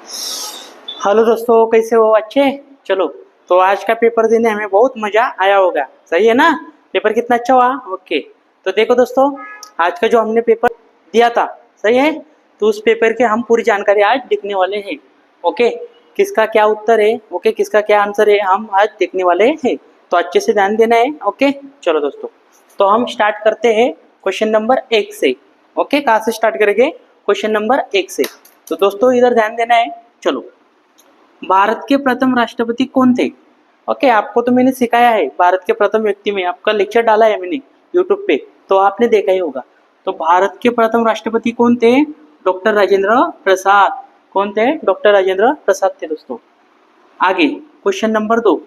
Hello दोस्तों, कैसे हो? अच्छे। चलो, तो आज का पेपर देने हमें बहुत मजा आया होगा, सही है ना? पेपर कितना अच्छा हुआ? ओके। तो देखो दोस्तों, आज का जो हमने पेपर दिया था, सही है? तो उस पेपर के हम पूरी जानकारी आज लिखने वाले हैं। ओके, किसका क्या उत्तर है, ओके, किसका क्या आंसर है, हम आज देखने वाले हैं। तो अच्छे से ध्यान देना है। ओके, चलो दोस्तों, तो हम स्टार्ट करते हैं क्वेश्चन नंबर 1 से। ओके, कहाँ से स्टार्ट करेंगे? क्वेश्चन नंबर 1 से। तो दोस्तों इधर ध्यान देना है। चलो, भारत के प्रथम राष्ट्रपति कौन थे? ओके, आपको तो मैंने सिखाया है भारत के प्रथम व्यक्ति में, आपका लेक्चर डाला है मैंने यूट्यूब पे, तो आपने देखा ही होगा। तो भारत के प्रथम राष्ट्रपति कौन थे? डॉक्टर राजेंद्र प्रसाद। कौन थे? डॉक्टर राजेंद्र प्रसाद थे दोस्तों। आगे क्वेश्चन नंबर 2,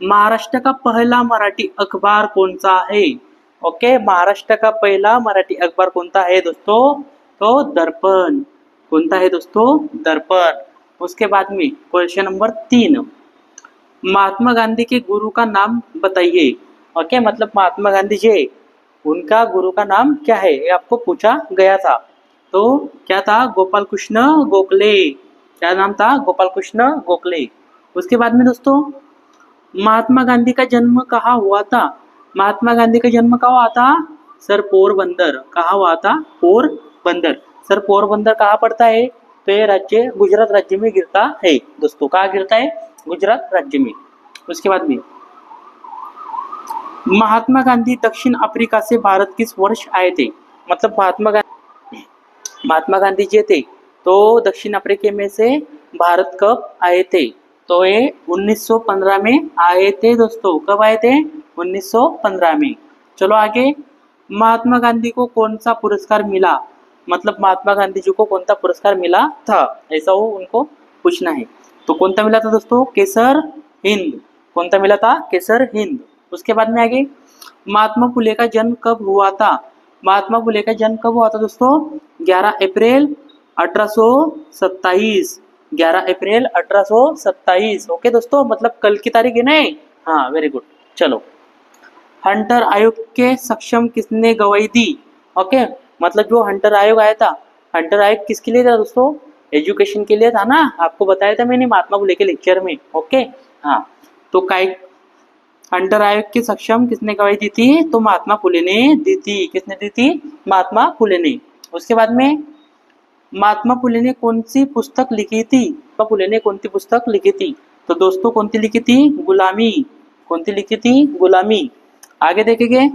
महाराष्ट्र का पहला मराठी अखबार कौन सा है? ओके, महाराष्ट्र का पहला मराठी अखबार कौन सा है दोस्तों? तो दर्पण। कौन सा है दोस्तों? दर्पण। उसके बाद में क्वेश्चन नंबर 3, महात्मा गांधी के गुरु का नाम बताइए। ओके, मतलब महात्मा गांधी जी, उनका गुरु का नाम क्या है, ये आपको पूछा गया था। तो क्या था? गोपाल कृष्ण गोखले। क्या नाम था? गोपाल कृष्ण गोखले। उसके बाद में दोस्तों, महात्मा गांधी का जन्म कहाँ हुआ था? महात्मा गांधी का जन्म कहाँ हुआ था? सर पोरबंदर। कहाँ हुआ था? पोरबंदर। सर पोरबंदर कहाँ पड़ता है? तो ये राज्य गुजरात राज्य में गिरता है दोस्तों। कहाँ गिरता है? गुजरात राज्य में। उसके बाद में, महात्मा गांधी दक्षिण अफ्रीका से भारत किस वर्ष आए थे? मतलब महात्मा गांधी जी थे, तो दक्षिण अफ्रीका में से भारत कब आए थे? तो ये 1915 में आए थे दोस्तों। कब आए थे? 1915 में। चलो आगे, महात्मा गांधी को कौन सा पुरस्कार मिला? मतलब महात्मा गांधी जी को कौन सा पुरस्कार मिला था, ऐसा वो उनको पूछना है। तो कौन सा मिला था दोस्तों? केसर हिंद। कौन सा मिला था? केसर हिंद। उसके बाद में आगे, महात्मा फुले का जन्म कब हुआ था? महात्मा फुले का जन्म कब हुआ था दोस्तों? 11 अप्रैल 1827। 11 अप्रैल 1827। ओके दोस्तों, मतलब कल की तारीख है ना? हाँ, वेरी गुड। चलो, हंटर आयोग के सक्षम किसने गवाही दी? ओके, मतलब जो हंटर आयोग आया था, हंटर आयोग किसके लिए था दोस्तों? एजुकेशन के लिए था ना, आपको बताया था मैंने महात्मा फुले के लेक्चर में। ओके, हाँ। तो काय हंटर आयोग के सक्षम किसने गवाही दी थी? तो महात्मा फुले ने दी थी। किसने दी थी? महात्मा फुले ने। उसके बाद में, महात्मा फुले ने कौन सी पुस्तक लिखी थी? महात्मा फुले ने कौन सी पुस्तक लिखी थी? तो दोस्तों कौन सी लिखी थी? गुलामी। कौन सी लिखी थी? गुलामी। आगे देखेंगे,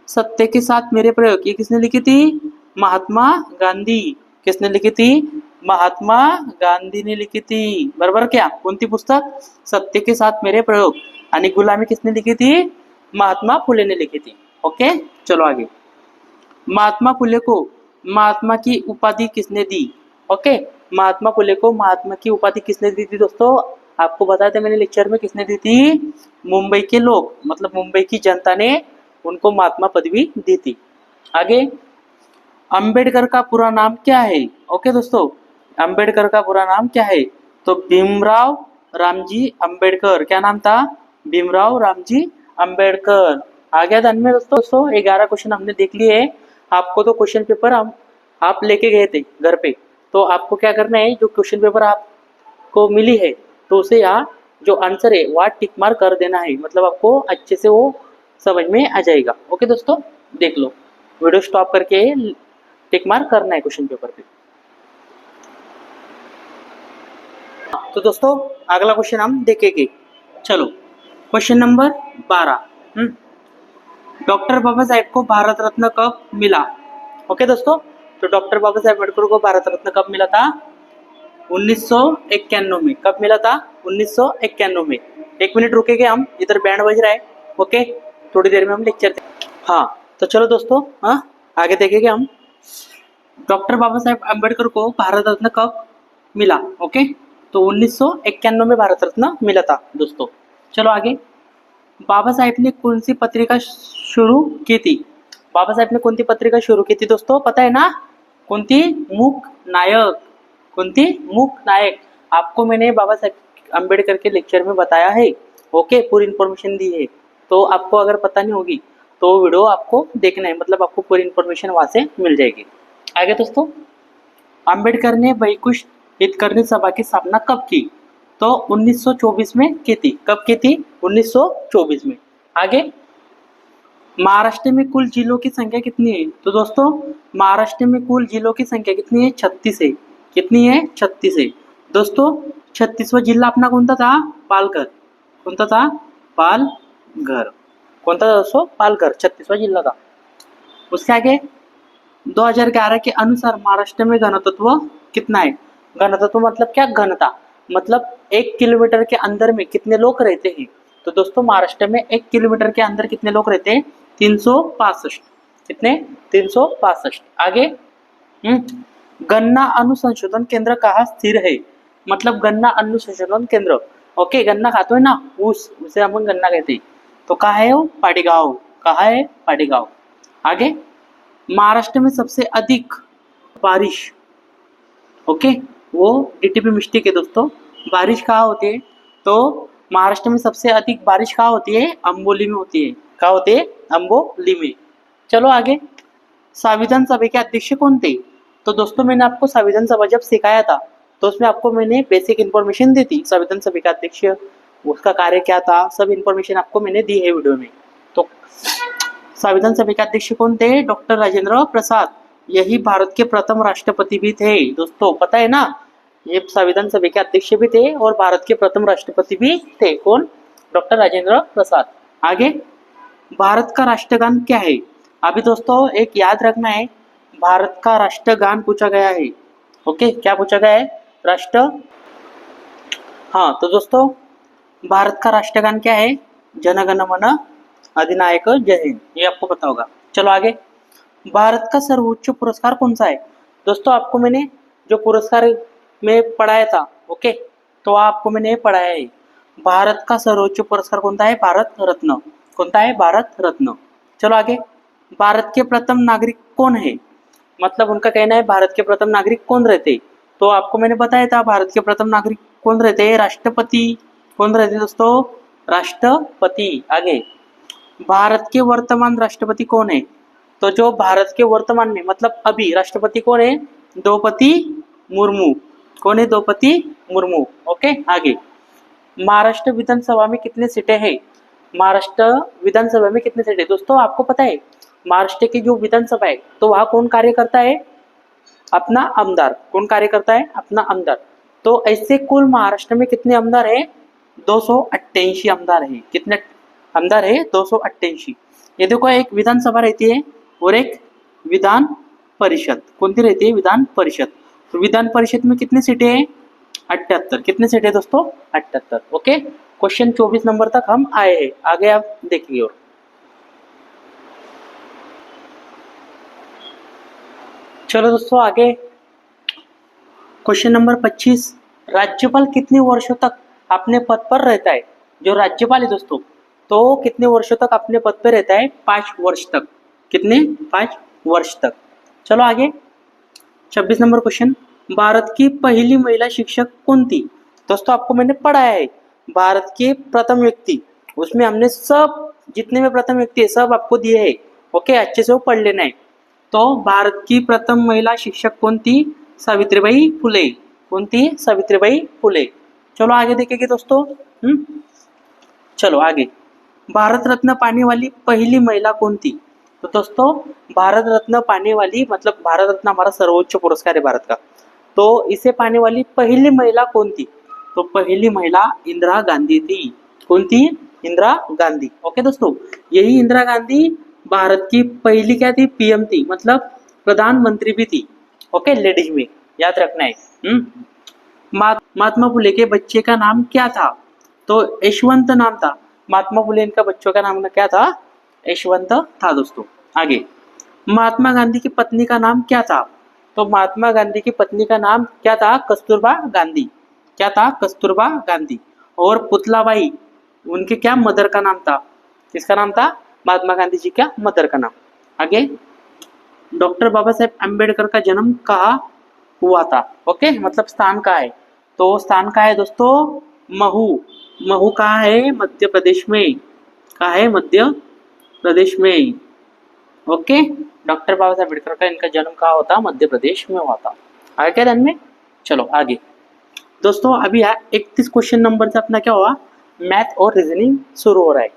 सत्य के साथ मेरे प्रयोग, ये किसने लिखी थी? महात्मा गांधी। किसने लिखी थी? महात्मा गांधी ने लिखी थी। बराबर क्या? कौन सी पुस्तक? सत्य के साथ मेरे प्रयोग। आणि गुलामी किसने लिखी थी? महात्मा फुले ने लिखी थी। ओके, चलो आगे, महात्मा फुले को महात्मा की उपाधि किसने दी? ओके, महात्मा फुले को महात्मा की उपाधि किसने दी थी दोस्तों? आपको बताया था मैंने लेक्चर में, किसने दी थी? मुंबई के लोग, मतलब मुंबई की जनता ने उनको महात्मा पदवी दी थी। आगे, अंबेडकर का पूरा नाम क्या है? ओके दोस्तों, अंबेडकर का पूरा नाम क्या है? तो भीमराव रामजी अंबेडकर। क्या नाम था? भीमराव रामजी अंबेडकर। आ गया ध्यान में दोस्तों? 11 क्वेश्चन हमने देख लिए। आपको तो क्वेश्चन पेपर आप लेके गए थे घर पे, तो आपको क्या करना है, जो क्वेश्चन पेपर आपको मिली है, तो उसे यहाँ जो आंसर है वहाँ टिक मार्क कर देना है, मतलब आपको अच्छे से वो समझ में आ जाएगा। ओके दोस्तों, देख लो, वीडियो स्टॉप करके टिक मार्क करना है क्वेश्चन पेपर पे। तो दोस्तों अगला क्वेश्चन हम देखेंगे। चलो, question number 12, doctor Baba Saheb को भारत रत्न कब मिला? ओके दोस्तों, तो डॉक्टर बाबा साहेब अम्बेडकर को भारत रत्न कब मिला था? 1991 में। कब मिला था? 1991 में। 1 मिनट रुकेंगे हम, इधर बैंड बज रहा है। ओके, थोड़ी देर में हम लेक्चर हाँ, तो चलो दोस्तों, हाँ आगे देखेंगे हम, डॉक्टर बाबा साहेब अम्बेडकर को भारत रत्न कब मिला? ओके, तो 1991 में भारत रत्न मिला था दोस्तों। चलो आगे, बाबा साहेब ने कौन सी पत्रिका शुरू की थी? बाबा साहेब ने कौन सी पत्रिका शुरू की थी दोस्तों? पता है ना? कौन सी? मूक नायक। कौन सी? मूक नायक। आपको मैंने बाबा साहेब अम्बेडकर के लेक्चर में बताया है। ओके, पूरी इन्फॉर्मेशन दी है, तो आपको अगर पता नहीं होगी तो वीडियो आपको देखना है, मतलब आपको पूरी इन्फॉर्मेशन वहाँ से मिल जाएगी। आगे दोस्तों, अम्बेडकर ने हितकर्णी सभा की स्थापना कब की? तो 1924 में की थी। कब की थी? 1924 में। आगे, महाराष्ट्र में कुल जिलों की संख्या कितनी है? तो दोस्तों महाराष्ट्र में कुल जिलों की संख्या कितनी है? 36 है। कितनी है? 36 है। दोस्तों 36वां जिला अपना कौन सा था? पालघर। कौन सा था? पालघर। कौन था दोस्तों? पालघर 36वां जिला था। उसके आगे 2011 के अनुसार महाराष्ट्र में घनत्व कितना है? घनत्व मतलब क्या? घनता मतलब 1 किलोमीटर के अंदर में कितने लोग रहते हैं? तो दोस्तों महाराष्ट्र में 1 किलोमीटर के अंदर कितने लोग रहते हैं? 365। कितने? 365। आगे, गन्ना अनुसंशोधन केंद्र कहाँ स्थिर है? मतलब गन्ना अनुसंशोधन केंद्र, ओके, गन्ना खाते हो ना, उसे हम गन्ना कहते हैं। तो कहाँ है वो? पाटेगांव। कहाँ है? पाटेगांव। आगे, महाराष्ट्र में सबसे अधिक बारिश, ओके, वो डीटीपी मिस्टेक है दोस्तों। बारिश कहाँ होती है? तो महाराष्ट्र में सबसे अधिक बारिश कहाँ होती है? अंबोली में होती है। कहाँ होती है? अंबोली में। चलो आगे, संविधान सभा के अध्यक्ष कौन थे? तो दोस्तों मैंने आपको संविधान सभा जब सिखाया था तो उसमें आपको मैंने बेसिक इन्फॉर्मेशन दी थी। संविधान सभा का अध्यक्ष, उसका कार्य क्या था, सब इन्फॉर्मेशन आपको मैंने दी है वीडियो में। तो संविधान सभा के अध्यक्ष कौन थे? डॉक्टर राजेंद्र प्रसाद। यही भारत के प्रथम राष्ट्रपति भी थे दोस्तों, पता है ना? ये संविधान सभा के अध्यक्ष भी थे और भारत के प्रथम राष्ट्रपति भी थे। कौन? डॉक्टर राजेंद्र प्रसाद। आगे, भारत का राष्ट्रगान क्या है? अभी दोस्तों एक याद रखना है, भारत का राष्ट्रगान पूछा गया है। ओके, क्या पूछा गया है? राष्ट्र, हाँ, तो दोस्तों भारत का राष्ट्रगान क्या है? जन गण मन अधिनायक जय हिंद, ये आपको पता होगा। चलो आगे, भारत का सर्वोच्च पुरस्कार कौन सा है? दोस्तों आपको मैंने जो पुरस्कार में पढ़ाया था, ओके, तो आपको मैंने पढ़ाया है भारत का सर्वोच्च पुरस्कार कौन सा है? भारत रत्न। कौन सा है? भारत रत्न। चलो आगे, भारत के प्रथम नागरिक कौन है? मतलब उनका कहना है भारत के प्रथम नागरिक कौन रहते? तो आपको मैंने बताया था भारत के प्रथम नागरिक कौन रहते हैं? राष्ट्रपति। कौन रहते दोस्तों? राष्ट्रपति। आगे, भारत के वर्तमान राष्ट्रपति कौन है? तो जो भारत के वर्तमान में मतलब अभी राष्ट्रपति कौन है? द्रौपदी मुर्मू। कौन है? द्रौपदी मुर्मू। ओके, आगे, महाराष्ट्र विधानसभा में कितने सीटें हैं? महाराष्ट्र विधानसभा में कितने सीटें? दोस्तों आपको पता है महाराष्ट्र की जो विधानसभा है तो वहाँ कौन कार्य करता है? अपना आमदार। कौन कार्य करता है? अपना आमदार। तो ऐसे कुल महाराष्ट्र में कितने आमदार है? 288 आमदार है। कितने आमदार है? 288। ये देखो, एक विधानसभा रहती है और एक विधान परिषद। कौन सी रहती है? विधान परिषद। तो विधान परिषद में कितने सीटें हैं? 78। कितने सीटें दोस्तों? 78। ओके, क्वेश्चन 24 नंबर तक हम आए हैं। आगे आप देखिए। और चलो दोस्तों आगे, क्वेश्चन नंबर 25, राज्यपाल कितने वर्षों तक अपने पद पर रहता है? जो राज्यपाल है दोस्तों तो कितने वर्षों तक अपने पद पर रहता है? 5 वर्ष तक। कितने? 5 वर्ष तक। चलो आगे, 26 नंबर क्वेश्चन, भारत की पहली महिला शिक्षक कौन थी? दोस्तों आपको मैंने पढ़ाया है भारत के प्रथम व्यक्ति, उसमें हमने सब जितने में प्रथम व्यक्ति है सब आपको दिए हैं। ओके, अच्छे से वो पढ़ लेना है। तो भारत की प्रथम महिला शिक्षक कौन थी? सावित्रीबाई फुले। कौन थी? सावित्रीबाई फुले। चलो आगे देखेंगे दोस्तों। चलो आगे, भारत रत्न पाने वाली पहली महिला कौन थी? तो दोस्तों भारत रत्न पाने वाली मतलब भारत रत्न हमारा सर्वोच्च पुरस्कार है भारत का, तो इसे पाने वाली पहली महिला कौन थी? तो पहली महिला इंदिरा गांधी थी। कौन थी? इंदिरा गांधी। ओके दोस्तों, यही इंदिरा गांधी भारत की पहली क्या थी? पीएम थी, मतलब प्रधानमंत्री भी थी। ओके, लेडीज में याद रखना है। महात्मा फुले के बच्चे का नाम क्या था? तो यशवंत नाम था। महात्मा फुले इनका बच्चों का नाम क्या था? यशवंत था दोस्तों। आगे, महात्मा गांधी की पत्नी का नाम क्या था? तो महात्मा गांधी की पत्नी का नाम क्या था? कस्तूरबा गांधी। क्या था? कस्तूरबा गांधी। और पुतलाबाई उनके क्या मदर का नाम था? किसका नाम था? महात्मा गांधी जी का मदर का नाम। आगे, डॉक्टर बाबा साहेब अम्बेडकर का जन्म कहाँ हुआ था? ओके, मतलब स्थान कहाँ है? तो स्थान कहाँ है दोस्तों? महू। महू कहाँ है? मध्य प्रदेश में। कहाँ है? मध्य प्रदेश में। ओके, डॉक्टर बाबा साहेब अम्बेडकर का इनका जन्म कहाँ होता? मध्य प्रदेश में हुआ था। आगे क्या ध्यान में? चलो आगे दोस्तों, अभी 31 क्वेश्चन नंबर से अपना क्या हुआ, मैथ और रीजनिंग शुरू हो रहा है।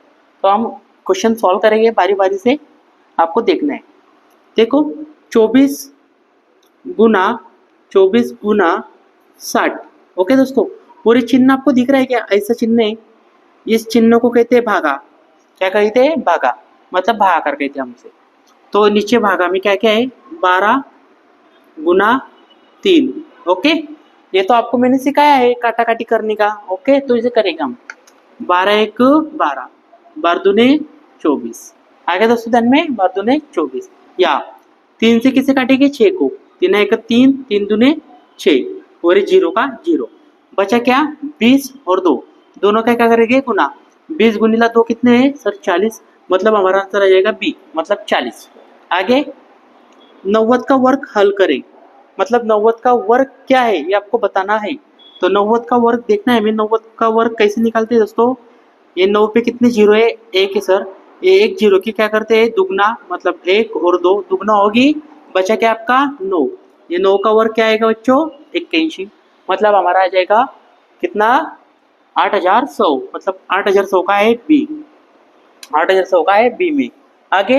तो हम क्वेश्चन सॉल्व करेंगे बारी बारी से, आपको देखना है। देखो 24 गुना 60। ओके दोस्तों, पूरे चिन्ह आपको दिख रहा है क्या, ऐसा चिन्ह है, इस चिन्ह को कहते हैं भागा। क्या कहते हैं, भागा, मतलब भागाकार कहते हैं हमसे। तो नीचे भागा में क्या क्या है, 12 गुना 3। ओके, ये तो आपको मैंने सिखाया है काटा काटी करने का। ओके, तो इसे करेंगे हम 12 × 12, 12×2 = 24। आगे दोस्तों ध्यान में, 12×2 = 24। या 3 से किसे काटेंगे, 6 को, 3 × 1 = 3, 3×2 = 6, और 0 का 0। बचा क्या, 20 और 2, दोनों का क्या करेंगे, गुना। 20 × 2 कितने हैं सर, 40। मतलब हमारा आंसर आ जाएगा बी, मतलब 40। आगे 90 का वर्ग हल करें, मतलब 90 का वर्ग क्या है ये आपको बताना है। तो 90 का वर्ग देखना है हमें। 90 का वर्ग कैसे निकालते हैं दोस्तों, ये 9 पे कितने जीरो है, 1 है सर। ये 1 जीरो की क्या करते हैं, दुगना, मतलब 1 और 2 दुगना होगी, बचा क्या आपका 9। ये 9 का वर्ग क्या आएगा बच्चों, 81। मतलब हमारा आ जाएगा कितना, 8100, मतलब 8100 का है बी, 8100 का है बी में। आगे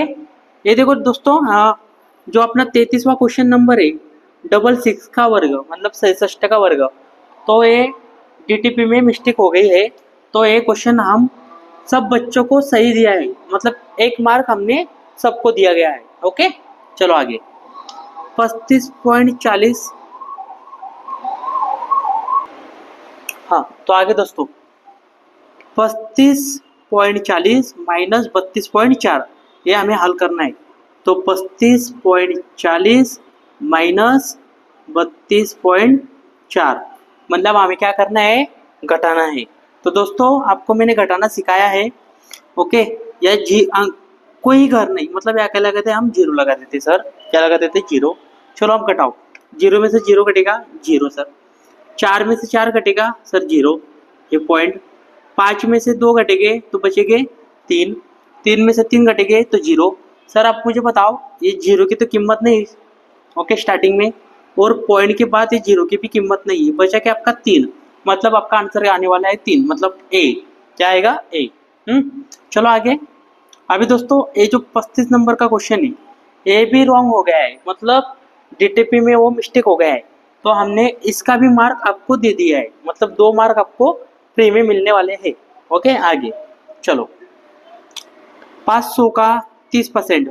ये देखो दोस्तों, हाँ, जो अपना 33वां क्वेश्चन नंबर है, 66 का वर्ग, मतलब 67 का वर्ग। तो ये डीटीपी में मिस्टेक हो गई है। तो ये क्वेश्चन हम सब बच्चों को सही दिया है, मतलब 1 मार्क हमने सबको दिया गया है। ओके, चलो आगे 35.40। हाँ, तो आगे दोस्तों 35.40 माइनस 32.4, ये हमें हल करना है। तो 35.40 माइनस 32.4, मतलब हमें क्या करना है, घटाना है। तो दोस्तों आपको मैंने घटाना सिखाया है। ओके, या कोई घर नहीं, मतलब यहाँ क्या लगाते हैं हम, जीरो लगा देते सर। क्या लगा देते, जीरो। चलो आप घटाओ, 0 में से 0 कटेगा, 0 सर। 4 में से 4 कटेगा सर, 0, ये पॉइंट। 5 में से 2 घटेंगे तो बचेंगे 3, 3 में से 3 घटेंगे तो 0। सर आप मुझे बताओ, ये 0 की तो कीमत नहीं, ओके, स्टार्टिंग में, और पॉइंट के बाद ये 0 की भी कीमत नहीं है, बचा क्या आपका 3। मतलब आपका आंसर आने वाला है 3, मतलब ए। क्या आएगा, ए। चलो आगे। अभी दोस्तों ये जो 35 नंबर का क्वेश्चन है, ये भी रॉन्ग हो गया है, मतलब डीटीपी में वो मिस्टेक हो गया है। तो हमने इसका भी मार्क आपको दे दिया है, मतलब 2 मार्क आपको फ्री में मिलने वाले हैं। ओके, आगे चलो 500 का 30%,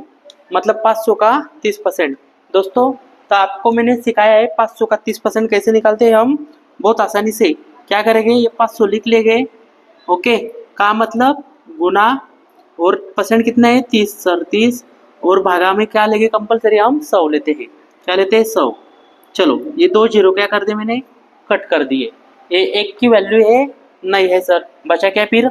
मतलब 500 का 30%। दोस्तों तो आपको मैंने सिखाया है 500 का 30% कैसे निकालते हैं हम, बहुत आसानी से। क्या करेंगे, ये 500 लिख लेंगे, ओके, का मतलब गुना, और परसेंट कितना है 30 सर, 30, और भागा में क्या लेंगे कंपलसरी, हम 100 लेते हैं। क्या लेते हैं, 100। चलो ये 2 जीरो क्या कर दिए मैंने, कट कर दिए। ये 1 की वैल्यू है, नहीं है सर, बचा क्या फिर,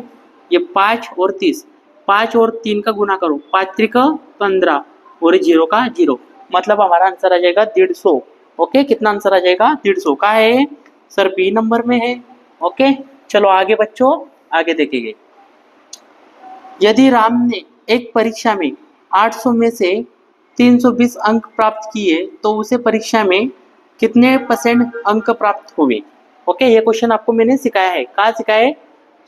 ये 5 और 30, 5 और 3 का गुना करो, 5 3 का 15, और 0 का 0, मतलब हमारा आंसर आ जाएगा 150। ओके, कितना आंसर आ जाएगा, 150 का है सर, बी नंबर में है। ओके, चलो आगे बच्चों, आगे देखेंगे। यदि राम ने एक परीक्षा में 800 में से 320 अंक प्राप्त किए तो उसे परीक्षा में कितने % अंक प्राप्त हुए। ओके, ये क्वेश्चन आपको मैंने सिखाया है, कहाँ सिखाया है,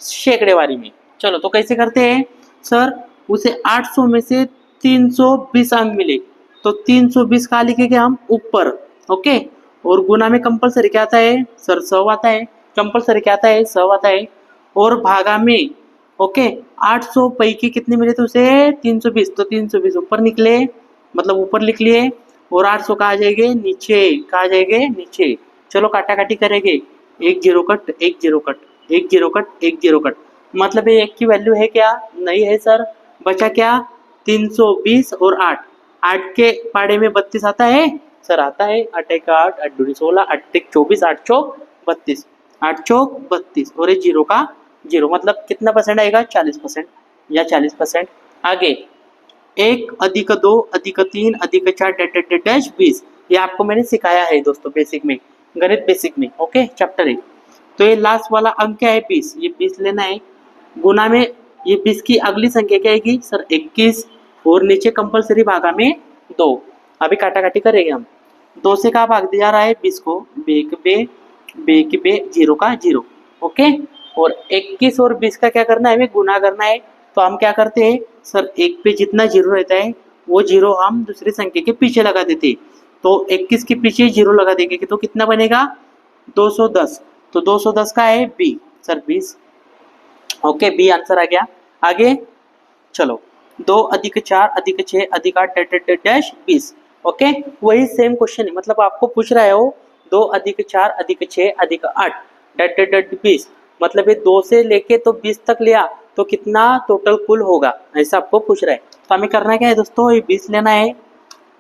शेकड़ेवारी में। चलो तो कैसे करते हैं सर, उसे 800 में से 320 अंक मिले, तो 320 कहाँ लिखेंगे हम, ऊपर। ओके, और गुना में कंपलसरी क्या आता है सर, 100 आता है, कंपलसरी क्या आता है, 100 आता है, और भागा में, ओके, 800 पैकी कितने मिले थे उसे, 320, तो 320 ऊपर निकले, मतलब ऊपर लिख लिए, और 800 कहाँ जाएंगे, नीचे, कहाँ जाएंगे, नीचे। चलो काटा काटी करेंगे, 1 0 कट, 1 0 कट, 1 0 कट, 1 0 कट, मतलब ये 1 की वैल्यू है क्या, नहीं है सर। बचा क्या, 320 और 8, 8 के पाड़े में 32 आता है सर, आता है, 8 1 8, 8 2 16, 8 1 24, 8 चौक 32, 8 चौक 32, और ये 0 का 0, मतलब कितना % आएगा, 40%, या 40%। आगे 1 + 2 + 3 + 4 डैश 20, ये आपको मैंने सिखाया है दोस्तों बेसिक में, गणित बेसिक में। Okay, chapter 1। तो ये लास्ट वाला अंक क्या है, 20, ये 20 लेना है। गुना में ये 20 की अगली संख्या क्या आएगी सर, 21, और नीचे कंपलसरी भागा में 2। अभी काटा काटी करेंगे हम, 2 से कहाँ भाग दिया जा रहा है 20 को, बे के बे 0 का 0। ओके, और 21 और 20 का क्या करना है, हमें गुना करना है। तो हम क्या करते हैं सर, एक पे जितना 0 रहता है वो 0 हम दूसरी संख्या के पीछे लगा देते हैं। तो 21 के पीछे 0 लगा देंगे तो कितना बनेगा 210। तो 210 का है B sir 20। Okay, B answer आ गया। आगे चलो, 2 अधिक 4 अधिक 6 अधिक 8 डैश 20। ओके, वही सेम क्वेश्चन है, मतलब आपको पूछ रहा है वो 2 अधिक 4 अधिक 6 अधिक 8 डैट 20। मतलब ये 2 से लेके तो 20 तक लिया तो कितना टोटल कुल होगा, ऐसा आपको पूछ रहा है। तो हमें करना क्या है दोस्तों, ये 20 लेना है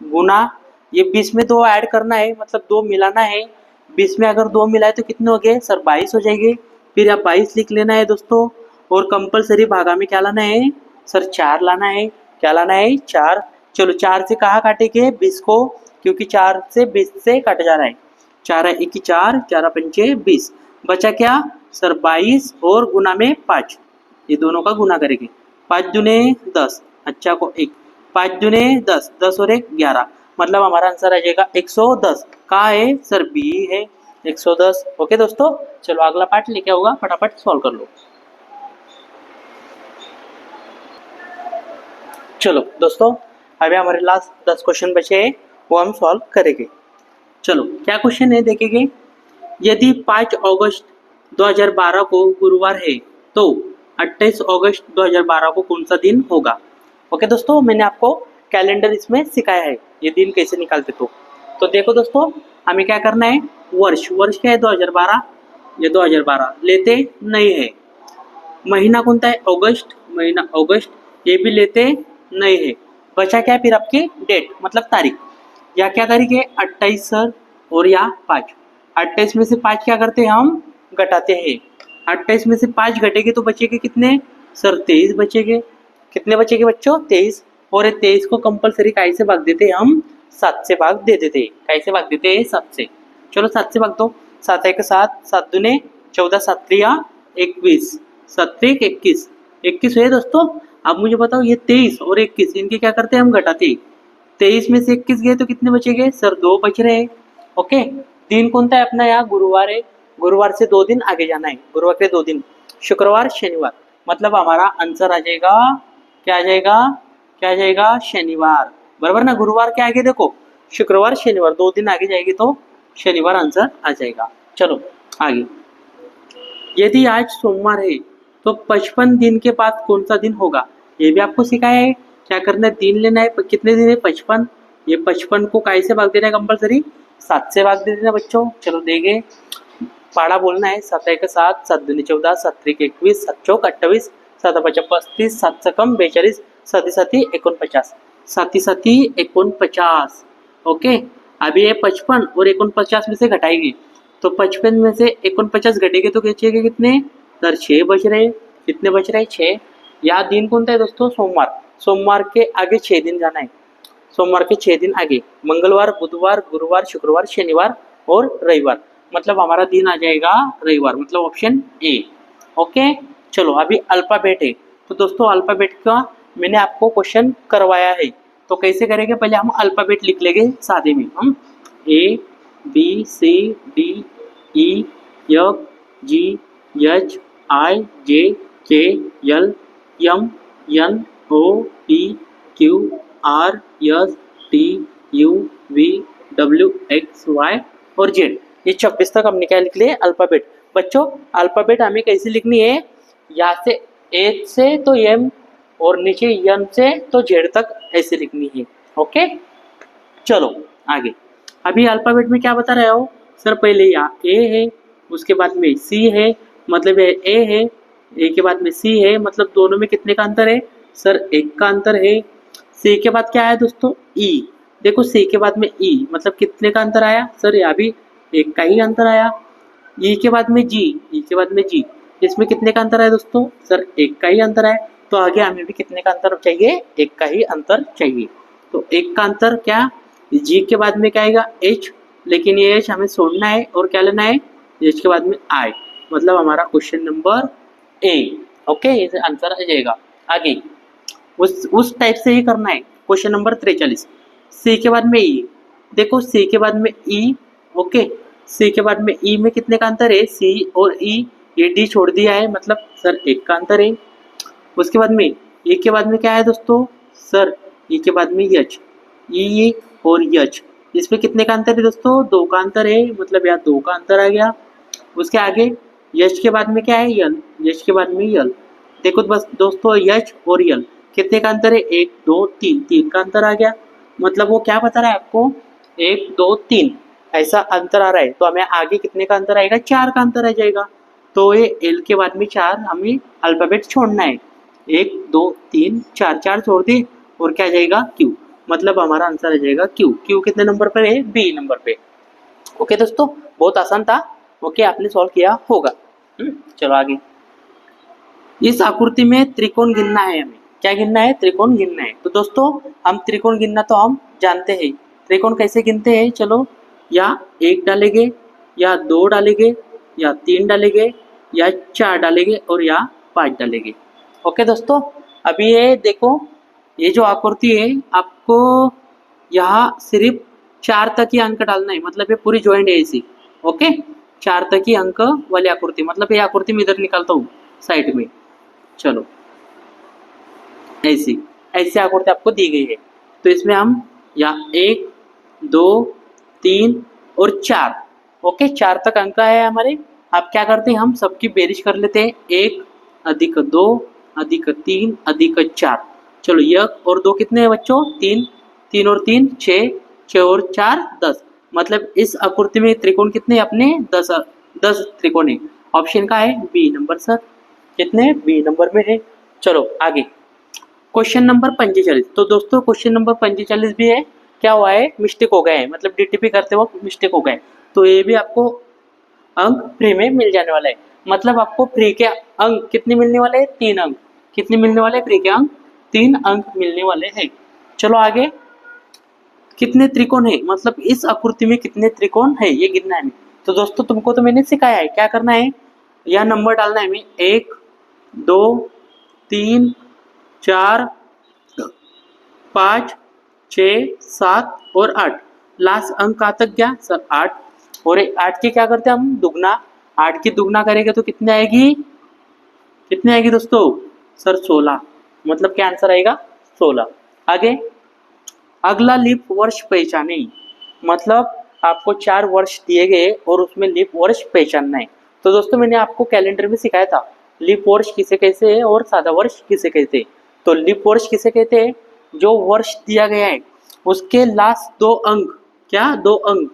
गुना, ये 20 में 2 ऐड करना है, मतलब 2 मिलाना है। 20 में अगर 2 मिलाए तो कितने हो गए सर 22 हो जाएंगे। फिर आप 22 लिख लेना है दोस्तों, और कंपलसरी भागा में क्या लाना है सर 4 लाना है। क्या लाना है 4। चलो 4 से कहाँ काटेंगे 20 को, क्योंकि 4 से 20 से कट जा रहा है। 4 है 1 4, 4 पंचे 20, बचा क्या सर 22 और गुना में 5, ये दोनों का गुना करेंगे। 5 दूने 10, अच्छा को 1, 5 दूने 10, 10 और 1 11, मतलब हमारा आंसर आ जाएगा 110। कहाँ है सर बी है 110। ओके दोस्तों, चलो अगला पार्ट लेके होगा, फटाफट सॉल्व कर लो। चलो दोस्तों, अभी हमारे लास्ट 10 क्वेश्चन बचे हैं, वो हम सॉल्व करेंगे। चलो क्या क्वेश्चन है देखेंगे। यदि 5 अगस्त 2012 को गुरुवार है तो 28 अगस्त 2012 को कौन सा दिन होगा। ओके दोस्तों, मैंने आपको कैलेंडर इसमें सिखाया है, ये दिन कैसे निकालते। तो देखो दोस्तों, हमें क्या करना है, वर्ष क्या है 2012, ये 2012 लेते नहीं है। महीना कौन सा है अगस्त, महीना अगस्त, ये भी लेते नहीं है। बचा क्या है फिर आपकी डेट, मतलब तारीख। या क्या तारीख है 28 सर, और या 5। 28 में से 5 क्या करते हैं हम घटाते हैं। 28 में से 5 घटेंगे तो बचेंगे कितने सर 23 बचेंगे। कितने बचेंगे बच्चों 23। और 23 को कंपलसरी काई से भाग देते हैं हम 7 से भाग दे देते हैं। काई से भाग देते हैं 7 से। चलो 7 से भाग दो, 7 1 7, 7 दूने 14, 7 3 21, 7 3 21, 21 हुए दोस्तों। अब मुझे बताओ ये 23 और 21 इनके क्या करते हैं हम घटाते हैं। 23 में से 21 गए तो कितने बचेंगे सर 2 बच रहे हैं। ओके, दिन कौन सा है अपना, यहाँ गुरुवार है, गुरुवार से 2 दिन आगे जाना है, गुरुवार के 2 दिन शुक्रवार शनिवार, मतलब हमारा आंसर आ जाएगा क्या आ जाएगा, क्या आ जाएगा शनिवार, बराबर ना। गुरुवार के आगे देखो शुक्रवार शनिवार 2 दिन आगे जाएगी तो शनिवार आंसर आ जाएगा। चलो आगे, यदि आज सोमवार है तो 55 दिन के बाद कौन सा दिन होगा, ये भी आपको सिखाया है। क्या करना है, दिन लेना है, कितने दिन है 55, ये 55 को काय से भाग देना है कंपलसरी 7 से भाग दे देना बच्चों। चलो देंगे, पाड़ा बोलना है 7 1 7, 7 दूनी 14, 7 3 21, 7 चौक 28, 7 5 35, 7 से कम 42, 7 7 49, 7 7 49। ओके, अभी ये 55 और 49 में से घटाएंगे तो 55 में से 49 घटेंगे तो बचेंगे कितने सर 6 बच रहे। कितने बच रहे 6। यहाँ दिन कौन सा है दोस्तों सोमवार, सोमवार के आगे 6 दिन जाना है, सोमवार के 6 दिन आगे मंगलवार बुधवार गुरुवार शुक्रवार शनिवार और रविवार, मतलब हमारा दिन आ जाएगा रविवार, मतलब ऑप्शन ए। ओके, चलो अभी अल्फाबेट है, तो दोस्तों अल्फाबेट का मैंने आपको क्वेश्चन करवाया है, तो कैसे करेंगे, पहले हम अल्फाबेट लिख लेंगे सादे में, हम A B C D E F G H I J K L M N O P Q R S T U V W X Y और जेड, ये 26 तक हमने क्या लिख लिए अल्फाबेट। बच्चों अल्फाबेट हमें कैसे लिखनी है, यहाँ से एच से तो एम और नीचे एन से तो जेड तक ऐसे लिखनी है। ओके, चलो आगे, अभी अल्फाबेट में क्या बता रहे हो सर, पहले यहाँ ए है, उसके बाद में सी है, मतलब ए है, ए के बाद में सी है, मतलब दोनों में कितने का अंतर है सर 1 का अंतर है। सी के बाद क्या है दोस्तों ई, देखो सी के बाद में ई, मतलब कितने का अंतर आया सर, यहाँ भी 1 का ही अंतर आया। ई के बाद में जी, ई के बाद में जी, इसमें कितने का अंतर है दोस्तों सर 1 का ही अंतर है। तो आगे हमें भी कितने का अंतर चाहिए, 1 का ही अंतर चाहिए। तो 1 का अंतर क्या, जी के बाद में क्या आएगा एच, लेकिन ये एच हमें छोड़ना है और क्या लेना है एच के बाद में आई, मतलब हमारा क्वेश्चन नंबर ए। ओके, ये आंसर आ जाएगा। आगे उस टाइप से ही करना है, क्वेश्चन नंबर 43, सी के बाद में ई, देखो सी के बाद में ई, ओके, सी के बाद में ई में कितने का अंतर है, सी और ई, ये डी छोड़ दिया है मतलब सर एक का अंतर है। उसके बाद में ई के बाद में क्या है दोस्तों, सर ई के बाद में यच, ई और यच, इसमें कितने का अंतर है दोस्तों, दो का अंतर है, मतलब यहाँ दो का अंतर आ गया। उसके आगे यच के बाद में क्या है, यल, यच के बाद में यल, देखो बस दोस्तों यच और यल कितने का अंतर है, एक दो तीन, तीन का अंतर आ गया। मतलब वो क्या बता रहा है आपको, एक दो तीन ऐसा अंतर आ रहा है, तो हमें आगे कितने का अंतर आएगा, चार का अंतर आ जाएगा। तो ये एल के बाद में चार हमें अल्फाबेट छोड़ना है, एक दो तीन चार, चार छोड़ दी और क्या आ जाएगा, क्यू, मतलब हमारा आंसर आ जाएगा क्यू। क्यू कितने नंबर पर है, बी नंबर पे। ओके दोस्तों, बहुत आसान था, ओके आपने सॉल्व किया होगा। चलो आगे, इस आकृति में त्रिकोण गिनना है हमें, क्या गिनना है, त्रिकोण गिनना है। तो दोस्तों हम त्रिकोण गिनना तो हम जानते हैं, त्रिकोण कैसे गिनते हैं, चलो या एक डालेंगे या दो डालेंगे या तीन डालेंगे या चार डालेंगे और या पांच डालेंगे। ओके दोस्तों, अभी ये देखो, ये जो आकृति है आपको यहाँ सिर्फ चार तक ही अंक डालना है, मतलब ये पूरी ज्वाइंट है ऐसी, ओके, चार तक ही अंक वाली आकृति, मतलब ये आकृति में इधर निकालता हूँ साइड में, चलो ऐसी ऐसी आकृति आपको दी गई है। तो इसमें हम या एक दो तीन और चार, ओके, चार तक अंक है हमारे। आप क्या करते हैं, हम सबकी बेरिज कर लेते हैं, एक अधिक दो अधिक तीन अधिक चार, चलो एक और दो कितने हैं बच्चों, तीन, तीन और तीन छः, छः और चार दस, मतलब इस आकृति में त्रिकोण कितने अपने, दस, दस त्रिकोण है। ऑप्शन का है बी नंबर सर, कितने, बी नंबर में है। चलो आगे, क्वेश्चन नंबर 45। तो दोस्तों क्वेश्चन नंबर 45 भी है, क्या हुआ है, मिस्टेक हो गए हैं, मतलब डीटीपी करते वक्त मिस्टेक हो गए, तो ये भी आपको अंक फ्री में मिल जाने वाला है। मतलब आपको फ्री के अंक कितने मिलने वाले हैं, तीन अंक, कितने मिलने वाले हैं, फ्री के अंक तीन अंक मिलने वाले हैं। चलो आगे, कितने त्रिकोण है, मतलब इस आकृति में कितने त्रिकोण है ये गिनना है। तो दोस्तों तुमको तो मैंने सिखाया है, क्या करना है, यह नंबर डालना है हमें, एक दो तीन चार पाँच छः सात और आठ, लास्ट अंक कहाँ तक गया सर, आठ, और आठ के क्या करते हैं हम, दुगना, आठ की दुगना करेंगे तो कितने आएगी, कितने आएगी दोस्तों, सर 16, मतलब क्या आंसर आएगा 16। आगे, अगला लीप वर्ष पहचाने, मतलब आपको 4 वर्ष दिए गए और उसमें लीप वर्ष पहचानना है। तो दोस्तों मैंने आपको कैलेंडर में सिखाया था लीप वर्ष किसे कहते हैं और सादा वर्ष किसे कहते हैं। तो लीप वर्ष किसे कहते हैं, जो वर्ष दिया गया है उसके लास्ट दो अंक, क्या दो अंक,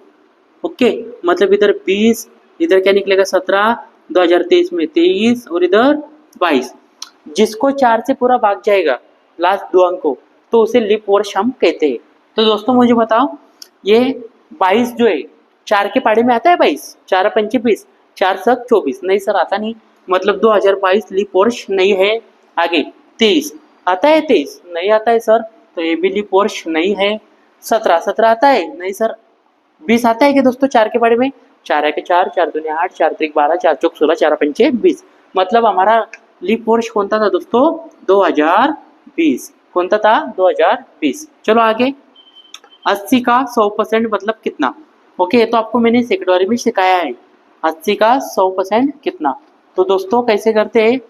ओके, मतलब इधर 20, इधर क्या निकलेगा 17, 2023 में 23 और इधर 22, जिसको 4 से पूरा भाग जाएगा लास्ट दो अंक को, तो उसे लीप वर्ष हम कहते हैं। तो दोस्तों मुझे बताओ, ये 22 जो है 4 के पाड़े में आता है, 22, 4 पंचे 20, 4 सक 24, नहीं सर आता नहीं, मतलब 2022 लीप वर्ष नहीं है। आगे 23 आता है, 23 नहीं आता है सर, तो ये भी लीप वर्ष नहीं है। 17 17 आता है, नहीं सर। 20 आता है कि दोस्तों 4 के बारे में, 4 है के 4, 4 दूनी 8, 4 त्रिक 12, 4 चौक 16, 4 पंचे 20, मतलब हमारा लीप वर्ष कौन सा था दोस्तों, 2020, कौन सा था 2020। चलो आगे, 80 का 100% मतलब कितना, ओके, तो आपको मैंने सेकेंडरी में सिखाया है 80 का 100% कितना। तो दोस्तों कैसे करते हैं,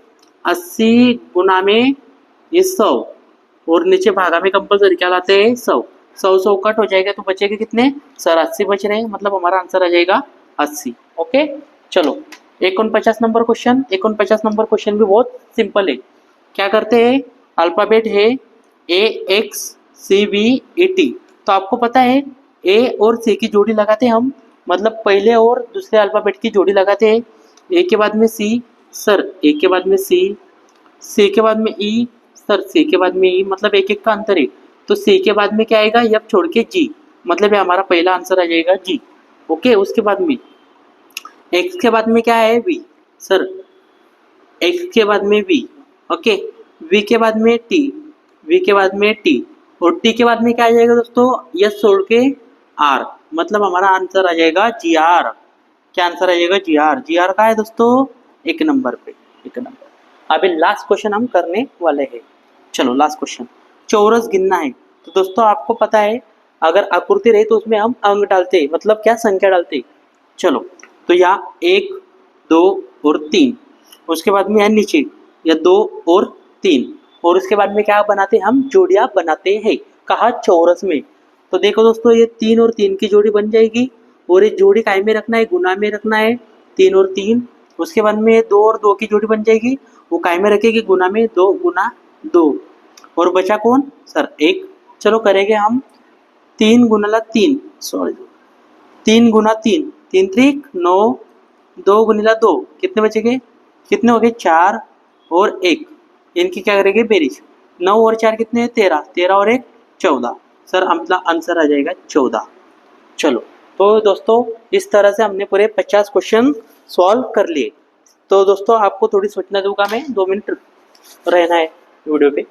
80 गुना में ये 100 और नीचे भागा में कंपल्सरी क्या लाते हैं 100, 100 कट हो जाएगा तो बचेगा कितने सर, 80 बच रहे हैं, मतलब हमारा आंसर आ जाएगा 80। ओके चलो 49 नंबर क्वेश्चन, 49 नंबर क्वेश्चन भी बहुत सिंपल है। क्या करते हैं, अल्फाबेट है A X C B E T, तो आपको पता है ए और सी की जोड़ी लगाते हैं हम, मतलब पहले और दूसरे अल्फाबेट की जोड़ी लगाते हैं। ए के बाद में सी सर, ए के बाद में सी के बाद में ई सर, सी के बाद में ई, मतलब एक एक का अंतर है। तो सी के बाद में क्या आएगा, यब छोड़ के जी, मतलब ये हमारा पहला आंसर आ जाएगा जी। ओके, उसके बाद में एक्स के बाद में क्या है वी सर, एक्स के बाद में वी, ओके, वी के बाद में टी, वी के बाद में टी, और टी के बाद में क्या आ जाएगा दोस्तों, यस छोड़ के आर, मतलब हमारा आंसर आ जाएगा जी आर। क्या आंसर आ जाएगा जी आर। जी आर का है दोस्तों एक नंबर पे, एक नंबर। अभी लास्ट क्वेश्चन हम करने वाले हैं। चलो लास्ट क्वेश्चन, चौरस गिनना है। तो दोस्तों आपको पता है अगर आकृति रही तो उसमें हम अंक डालते, मतलब क्या, संख्या डालते। चलो, तो यहाँ 1 2 और 3, उसके बाद में यहाँ नीचे या 2 और 3, और उसके बाद में क्या बनाते हैं, हम जोड़ियां बनाते हैं। कहा, चौरस में। तो देखो दोस्तों, ये 3 और 3 की जोड़ी बन जाएगी, और ये जोड़ी काय में रखना है, गुना में रखना है, 3 और 3। उसके बाद में 2 और 2 की जोड़ी बन जाएगी, वो काय में रखेगी, गुना में, 2 गुना 2। और बचा कौन सर, 1। चलो करेंगे हम 3 गुना 3, सॉरी 3 गुना 3, 3 त्रिक 9, 2 गुना 2 कितने बचेंगे, कितने हो गए, 4 और 1। इनकी क्या करेंगे, बेरीज। 9 और 4 कितने हैं, 13, 13 और 1 14। सर मतलब आंसर आ जाएगा 14। चलो, तो दोस्तों इस तरह से हमने पूरे 50 क्वेश्चन सॉल्व कर लिए। तो दोस्तों आपको थोड़ी सोचना दूंगा मैं, 2 मिनट रहना है वीडियो पे।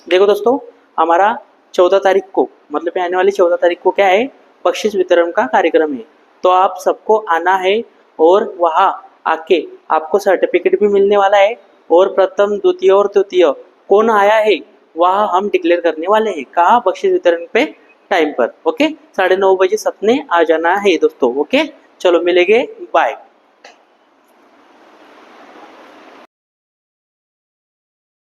देखो दोस्तों, हमारा 14 तारीख को, मतलब आने वाली 14 तारीख को क्या है, बख्शिश वितरण का कार्यक्रम है। तो आप सबको आना है, और वहाँ आके आपको सर्टिफिकेट भी मिलने वाला है, और प्रथम द्वितीय और तृतीय कौन आया है वह हम डिक्लेयर करने वाले हैं। कहाँ, बख्शिश वितरण पे टाइम पर। ओके, 9:30 बजे सबने आ जाना है दोस्तों। ओके, चलो मिलेंगे, बाय।